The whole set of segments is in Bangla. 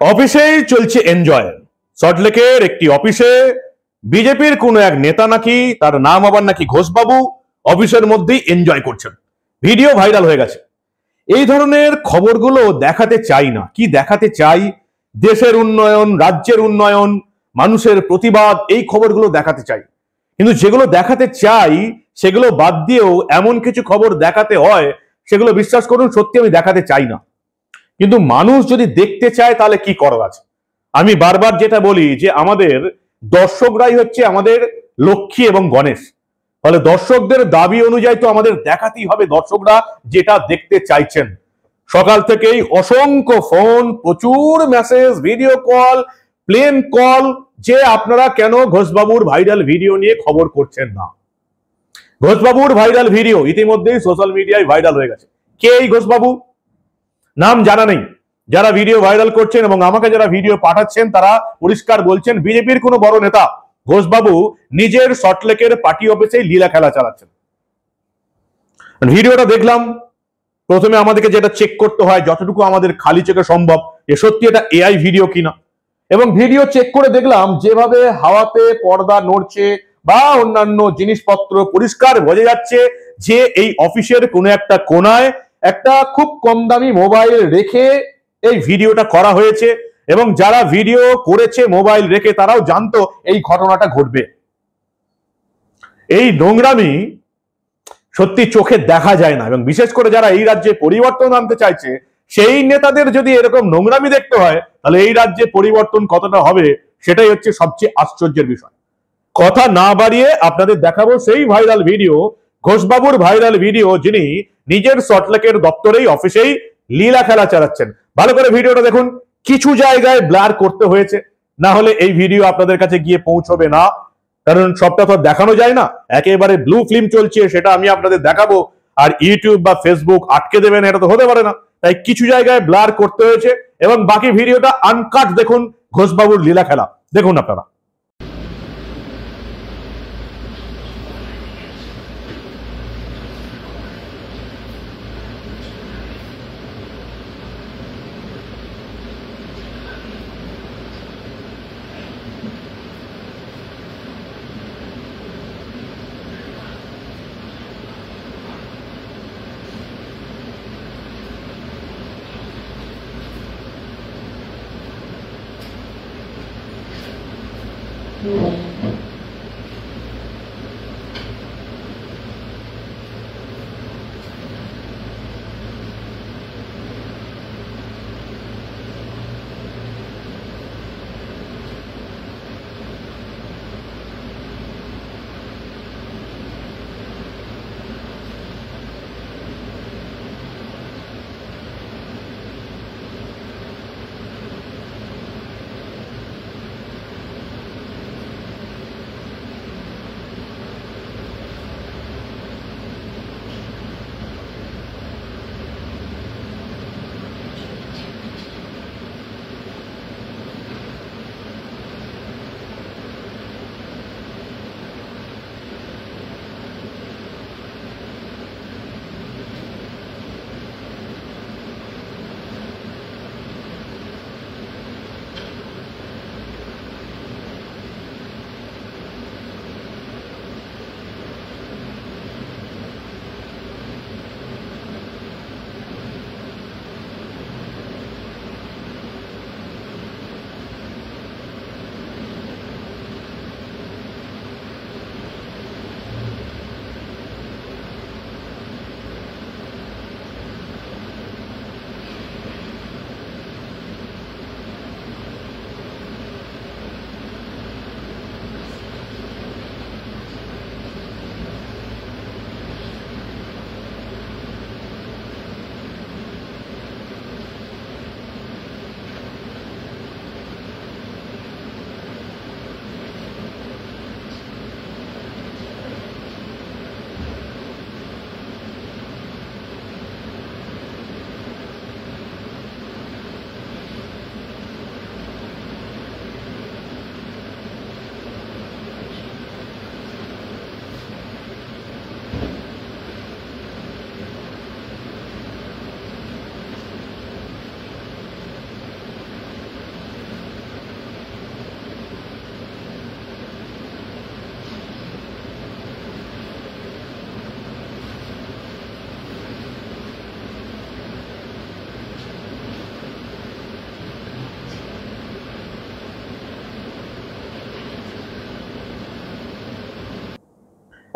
অফিসেই চলছে এনজয়। সল্টলেকের একটি অফিসে বিজেপির কোন এক নেতা নাকি, তার নাম আবার নাকি ঘোষবাবু, অফিসের মধ্যেই এনজয় করছেন। ভিডিও ভাইরাল হয়ে গেছে। এই ধরনের খবরগুলো দেখাতে চাই না। কি দেখাতে চাই? দেশের উন্নয়ন, রাজ্যের উন্নয়ন, মানুষের প্রতিবাদ, এই খবরগুলো দেখাতে চাই। কিন্তু যেগুলো দেখাতে চাই সেগুলো বাদ দিয়েও এমন কিছু খবর দেখাতে হয়, সেগুলো বিশ্বাস করুন সত্যি আমি দেখাতে চাই না। কিন্তু মানুষ যদি দেখতে চায় তাহলে কি করার আছে? আমি বারবার যেটা বলি যে আমাদের দর্শকরাই হচ্ছে আমাদের লক্ষ্মী এবং গণেশ। তাহলে দর্শকদের দাবি অনুযায়ী তো আমাদের দেখাতেই হবে দর্শকরা যেটা দেখতে চাইছেন। সকাল থেকেই অসংখ্য ফোন, প্রচুর message, video call, plain call, যে আপনারা কেন ঘোষবাবুর ভাইরাল ভিডিও নিয়ে খবর করছেন না। ঘোষবাবুর ভাইরাল ভিডিও ইতিমধ্যেই সোশ্যাল মিডিয়ায় ভাইরাল হয়ে গেছে। কে এই ঘোষবাবু? নাম জানা নেই। যারা ভিডিও ভাইরাল করছেন এবং আমাকে যারা ভিডিও পাঠাচ্ছেন তারা পরিষ্কার বলছেন বিজেপির কোনো বড় নেতা ঘোষবাবু নিজের সল্টলেকের পার্টি অফিসেই লীলা খেলা চালাচ্ছেন। ভিডিওটা দেখলাম, প্রথমে আমাদেরকে যেটা চেক করতে হয় যতটুকু আমাদের খালি চোখে সম্ভব যে সত্যি এটা এআই ভিডিও কিনা। এবং ভিডিও চেক করে দেখলাম যেভাবে হাওয়াতে পর্দা নড়ছে বা অন্যান্য জিনিসপত্র, পরিষ্কার বোঝা যাচ্ছে যে এই অফিসের কোনো একটা কোনায় একটা খুব কম দামি মোবাইল রেখে এই ভিডিওটা করা হয়েছে। এবং যারা ভিডিও করেছে মোবাইল রেখে তারাও জানতো এই ঘটনাটা ঘটবে। এই নোংরামি সত্যি চোখে দেখা যায় না। এবং বিশেষ করে যারা এই রাজ্যে পরিবর্তন আনতে চাইছে সেই নেতাদের যদি এরকম নোংরামি দেখতে হয় তাহলে এই রাজ্যে পরিবর্তন কতটা হবে সেটাই হচ্ছে সবচেয়ে আশ্চর্যের বিষয়। কথা না বাড়িয়ে আপনাদের দেখাবো সেই ভাইরাল ভিডিও, ঘোষবাবুর ভাইরাল ভিডিও, যিনি নিজের সল্টলেকের দপ্তরেই অফিসেই লীলা খেলা চালাচ্ছেন। ভালো করে ভিডিওটা দেখুন। কিছু জায়গায় ব্লার করতে হয়েছে, না হলে এই ভিডিও আপনাদের কাছে গিয়ে পৌঁছবে না। কারণ সবটা তো দেখানো যায় না, একেবারে ব্লু ফিল্ম চলছে সেটা আমি আপনাদের দেখাবো আর ইউটিউব বা ফেসবুক আটকে দেবেন, এটা তো হতে পারে না। তাই কিছু জায়গায় ব্লার করতে হয়েছে এবং বাকি ভিডিওটা আনকাট দেখুন। ঘোষবাবুর লীলা খেলা দেখুন আপনারা।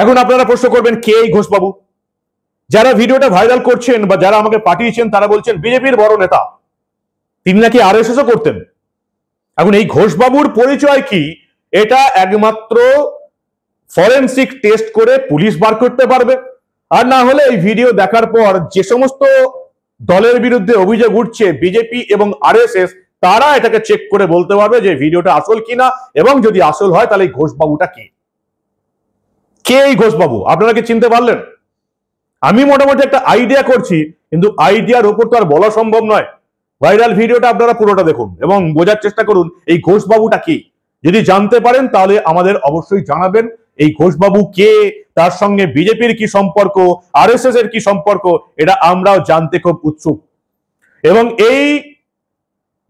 এখন আপনারা প্রশ্ন করবেন কে এই ঘোষবাবু? যারা ভিডিওটা ভাইরাল করছেন বা যারা আমাকে পাঠিয়েছেন তারা বলছেন বিজেপির বড় নেতা, তিনি নাকি আরএসএসও করতেন। এখন এই ঘোষবাবুর পরিচয় কি এটা একমাত্র ফরেনসিক টেস্ট করে পুলিশ বার করতে পারবে, আর না হলে এই ভিডিও দেখার পর যে সমস্ত দলের বিরুদ্ধে অভিযোগ উঠছে বিজেপি এবং আরএসএস, তারা এটাকে চেক করে বলতে পারবে যে ভিডিওটা আসল কিনা, এবং যদি আসল হয় তাহলে এই ঘোষবাবুটা কে? কে এই ঘোষবাবু? আপনারা কি চিনতে পারলেন? আমি মোটামুটি একটা আইডিয়া করছি, কিন্তু আইডিয়ার উপর তো আর বলা সম্ভব নয়। ভাইরাল ভিডিওটা আপনারা পুরোটা দেখুন এবং বোঝার চেষ্টা করুন এই ঘোষবাবুটা কি। যদি জানতে পারেন তাহলে আমাদের অবশ্যই জানাবেন এই ঘোষবাবু কে, তার সঙ্গে বিজেপির কি সম্পর্ক, আরএসএস এর কি সম্পর্ক, এটা আমরাও জানতে খুব উৎসুক। এবং এই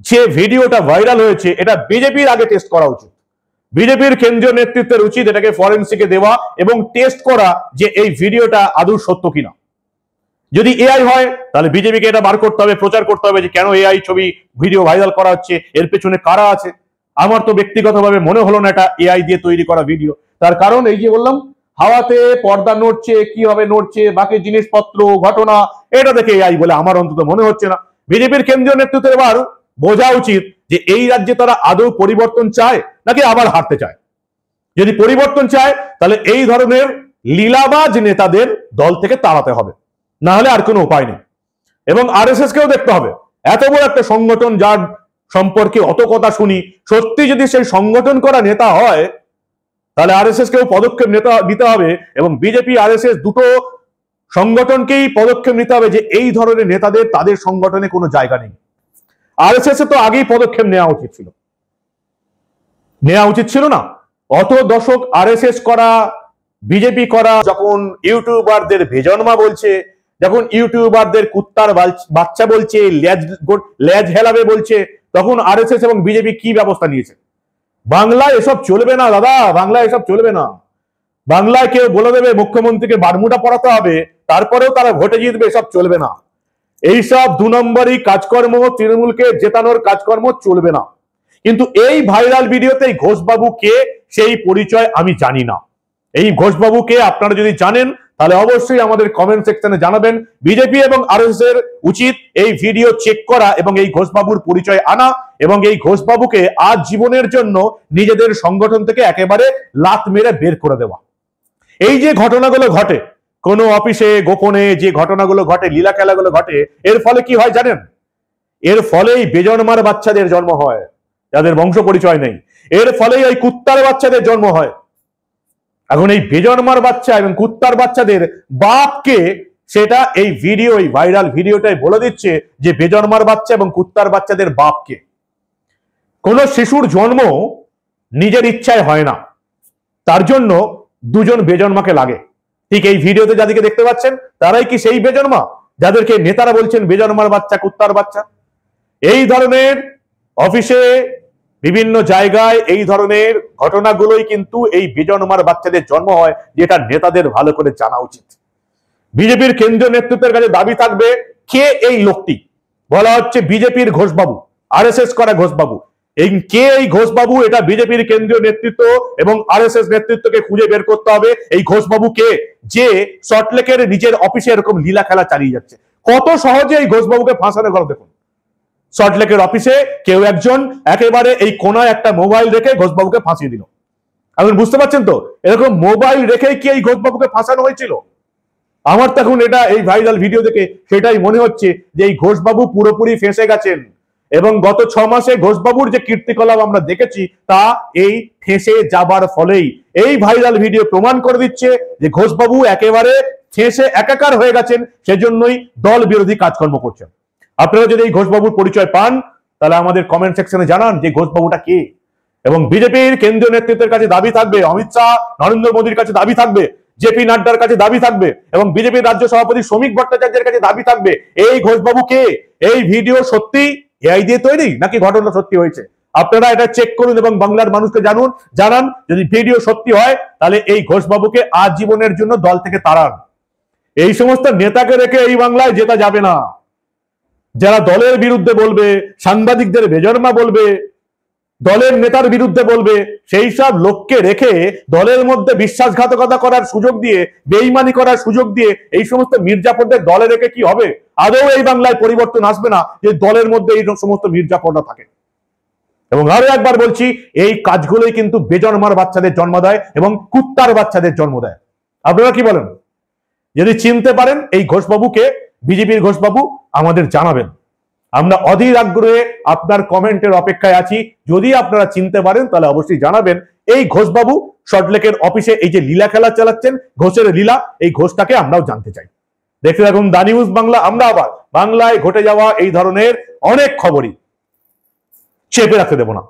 যে ভিডিওটা ভাইরাল হয়েছে এটা বিজেপির আগে টেস্ট করা উচিত। বিজেপির কেন্দ্রীয় নেতৃত্বের উচিত এটাকে ফরেনসিকে দেওয়া এবং টেস্ট করা যে এই ভিডিওটা আদৌ সত্য কিনা। যদি এআই হয় তাহলে বিজেপিকে এটা বার করতে হবে, প্রচার করতে হবে যে কেন এআই ছবি ভিডিও ভাইরাল করা হচ্ছে, এর পেছনে কারা আছে। আমার তো ব্যক্তিগতভাবে মনে হলো না এটা এআই দিয়ে তৈরি করা ভিডিও। তার কারণ এই যে বললাম, হাওয়াতে পর্দা নড়ছে, কিভাবে নড়ছে, বাকি জিনিসপত্র, ঘটনা, এটা দেখে এআই বলে আমার অন্তত মনে হচ্ছে না। বিজেপির কেন্দ্রীয় নেতৃত্বের এবার বোঝা উচিত যে এই রাজ্যে তারা আদৌ পরিবর্তন চায় নাকি আবার হারতে চায়। যদি পরিবর্তন চায় তাহলে এই ধরনের লীলাবাজ নেতাদের দল থেকে তাড়াতে হবে, না হলে আর কোনো উপায় নেই। এবং আরএসএস কেও দেখতে হবে, এত বড় একটা সংগঠন যার সম্পর্কে অত কথা শুনি, সত্যি যদি সেই সংগঠন করা নেতা হয় তাহলে আরএসএস কেও পদক্ষেপ নিতে হবে এবং বিজেপি আরএসএস দুটো সংগঠনকেই পদক্ষেপ নিতে হবে যে এই ধরনের নেতাদের তাদের সংগঠনে কোনো জায়গা নেই। আরএসএস তো আগেই পদক্ষেপ নেওয়া উচিত ছিল না? অত দশক আরএসএস করা, বিজেপি করা, যখন ইউটিউবারদের বেজন্মা বলছে, যখন ইউটিউবারদের কুত্তার বাচ্চা বলছে, লেজ হেলাবে বলছে, তখন আরএসএস এবং বিজেপি কি ব্যবস্থা নিয়েছে? বাংলায় এসব চলবে না দাদা, বাংলায় এসব চলবে না। বাংলায় কেউ বলে দেবে মুখ্যমন্ত্রীকে বারমুডা পড়াতে হবে, তারপরেও তারা ভোটে জিতবে, এসব চলবে না। এইসব 2 নম্বরই কাজকর্ম, তৃণমূলকে জেতানোর কাজকর্ম চলবে না। কিন্তু এই ভাইরাল ভিডিওতে এই ঘোষবাবু কে সেই পরিচয় আমি জানি না। এই ঘোষবাবু কে আপনারা যদি জানেন তাহলে অবশ্যই আমাদের কমেন্ট সেকশনে জানাবেন। বিজেপি এবং আরএসএস এর উচিত এই ভিডিও চেক করা এবং এই ঘোষবাবুর পরিচয় আনা এবং এই ঘোষবাবুকে আজ জীবনের জন্য নিজেদের সংগঠন থেকে একেবারে লাত মেরে বের করে দেওয়া। এই যে ঘটনাগুলো ঘটে কোনো অফিসে গোপনে, যে ঘটনাগুলো ঘটে, লীলা খেলাগুলো ঘটে, এর ফলে কি হয় জানেন? এর ফলেই বেজন্মার বাচ্চাদের জন্ম হয় যাদের বংশ পরিচয় নেই। এর ফলেই ওই কুত্তার বাচ্চাদের জন্ম হয়। এখন এই বেজন্মার বাচ্চা এবং কুত্তার বাচ্চাদের বাপকে, সেটা এই ভিডিও, এই ভাইরাল ভিডিওটাই বলে দিচ্ছে যে বেজন্মার বাচ্চা এবং কুত্তার বাচ্চাদের বাপকে। কোন শিশুর জন্ম নিজের ইচ্ছায় হয় না, তার জন্য দুজন বেজন্মাকে লাগে। ঠিক এই ভিডিওতে যাদেরকে দেখতে পাচ্ছেন তারাই কি সেই বেজন্মা যাদেরকে নেতারা বলছেন বেজন্মার বাচ্চা, কুত্তার বাচ্চা? এই ধরনের অফিসে, বিভিন্ন জায়গায় এই ধরনের ঘটনাগুলোই কিন্তু এই বেজন্মার বাচ্চাদের জন্ম হয়, যেটা নেতাদের ভালো করে জানা উচিত। বিজেপির কেন্দ্রীয় নেতৃত্বের কাছে দাবি থাকবে কে এই লোকটি? বলা হচ্ছে বিজেপির ঘোষবাবু, আরএসএস করা ঘোষবাবু। কে এই ঘোষবাবু? এটা বিজেপির কেন্দ্রীয় নেতৃত্ব এবং আরএসএস নেতৃত্বকে খুঁজে বের করতে হবে এই ঘোষবাবু কে, যে সল্টলেকের নিজের অফিসে এরকম লীলা খেলা চালিয়ে যাচ্ছে। কত সহজে এই ঘোষবাবুকে ফাঁসানো গেল দেখুন। সল্টলেকের অফিসে কেউ একজন একেবারে এই কোনায় একটা মোবাইল রেখে ঘোষবাবুকে ফাঁসিয়ে দিল। আপনি বুঝতে পারছেন তো? এরকম মোবাইল রেখেই কি এই ঘোষবাবুকে ফাঁসানো হয়েছিল? আমার তখন এটা এই ভাইরাল ভিডিও দেখে সেটাই মনে হচ্ছে যে এই ঘোষবাবু পুরোপুরি ফেঁসে গেছেন এবং গত 6 মাসে ঘোষবাবুর যে কীর্তিকলাপ আমরা দেখেছি তা এই ফেঁসে যাবার ফলেই এই ভাইরাল ভিডিও প্রমাণ করে দিচ্ছে যে ঘোষবাবু একেবারে ফেঁসে একাকার হয়ে গেছেন, সেজন্যই দল বিরোধী কাজকর্ম করছেন। আপনারা যদি এই ঘোষবাবুর পরিচয় পান তাহলে আমাদের কমেন্ট সেকশনে জানান যে ঘোষবাবুটা কে। এবং বিজেপির কেন্দ্রীয় নেতৃত্বের কাছে দাবি থাকবে, অমিত শাহ, নরেন্দ্র মোদীর কাছে দাবি থাকবে, জেপি নাড্ডার কাছে দাবি থাকবে এবং বিজেপির রাজ্য সভাপতি শ্রমিক ভট্টাচার্যের কাছে দাবি থাকবে এই ঘোষবাবু কে। এই ভিডিও সত্যি এআই দিয়ে তৈরি নাকি ঘটনা সত্যি হয়েছে? আপনারা এটা চেক করুন এবং বাংলার মানুষকে জানান। যদি ভিডিও সত্যি হয় তাহলে এই ঘোষবাবুকে আজীবনের জন্য দল থেকে তাড়ান। এই সমস্ত নেতাকে রেখে এই বাংলায় জেতা যাবে না। যারা দলের বিরুদ্ধে বলবে, সাংবাদিকদের বেজন্মা বলবে, দলের নেতার বিরুদ্ধে বলবে, সেই সব লোককে রেখে দলের মধ্যে বিশ্বাসঘাতকতা করার সুযোগ দিয়ে, বেইমানি করার সুযোগ দিয়ে এই সমস্ত মির্জাফরদের দলে রেখে কি হবে? আদৌ এই বাংলায় পরিবর্তন আসবে না যে দলের মধ্যে এই সমস্ত মির্জাফররা থাকে। এবং আরো একবার বলছি, এই কাজগুলোই কিন্তু বেজন্মার বাচ্চাদের জন্ম দেয় এবং কুত্তার বাচ্চাদের জন্ম দেয়। আপনারা কি বলেন? যদি চিনতে পারেন এই ঘোষবাবুকে, বিজেপির ঘোষবাবু, আমাদের জানাবেন। আমরা অধীর আগ্রহে আপনার কমেন্টের অপেক্ষায় আছি। যদি আপনারা চিনতে পারেন তাহলে অবশ্যই জানাবেন। এই ঘোষবাবু সল্টলেকের অফিসে এই যে লীলা খেলা চালাচ্ছেন, ঘোষের লীলা, এই ঘোষটাকে আমরাও জানতে চাই। দেখতে থাকুন দা নিউজ বাংলা। আমরা আবার বাংলায় ঘটে যাওয়া এই ধরনের অনেক খবরই চেপে রাখতে দেব না।